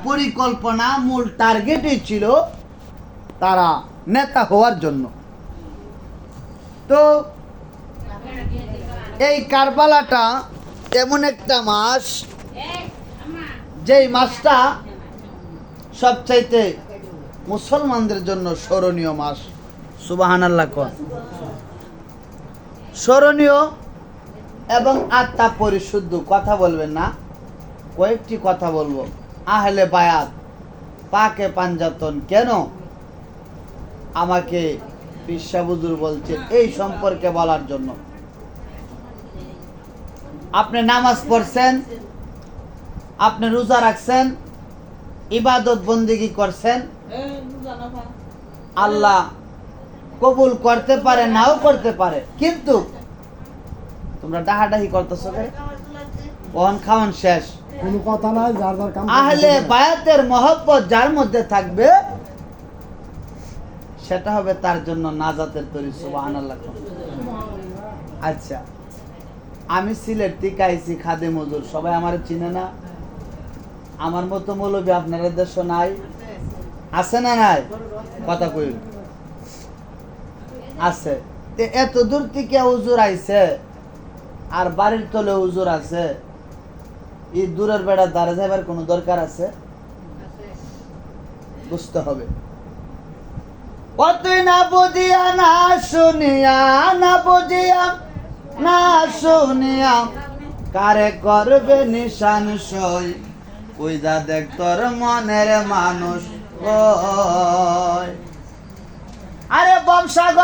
পরিকল্পনা, মূল টার্গেটই ছিল তারা নেতা হওয়ার জন্য। তো এই কারবালাটা এমন একটা মাস, যেই মাসটা সবচাইতে মুসলমানদের জন্য স্মরণীয় মাস। সুবহানাল্লাহ কোন। স্মরণীয় এবং আত্মা পরিশুদ্ধ। কথা বলবেন না, কয়েকটি কথা বলবো। আহলে বায়াত, পাকে পাঞ্জাতন কেন আমাকে পিসা হুজুর বলছে এই সম্পর্কে বলার জন্য। আপনি নামাজ পড়ছেন, আপনি রোজা রাখছেন, ইবাদত বন্দেগী করছেন, আল্লাহ কবুল করতে পারে, নাও করতে পারে, কিন্তু তোমরা ডাহাডাহি করতেছো কেন? ওহন খাওয়ান শেষ, কোনো কথা নাই, যার যার কাম। আহলে বায়াতের মহব্বত যার মধ্যে থাকবে সেটা হবে তার জন্য নাজাতের তরী। সুবহানাল্লাহ। আচ্ছা, আমি সিলেট থেকে আইছি, খাদেম হুজুর, সবাই আমার চিনে না? আমার মতো মৌলবী আপনাদের দেশে নাই? আছে না নাই? কথা কই আছে। এত দূর থেকে হুজুর আইছে, আর বাড়ির তলে হুজুর আছে, এই দূরের বেড়া দাঁড়া যাবার কোনো দরকার আছে? বুঝতে হবে। অতই না বুঝিয়া না শুনিয়া, না বুঝিয়া না শুনিয়া কারে করবে নিশান সই, ওই যা দেখ তোর মনের মানুষ। আরে বংশাগত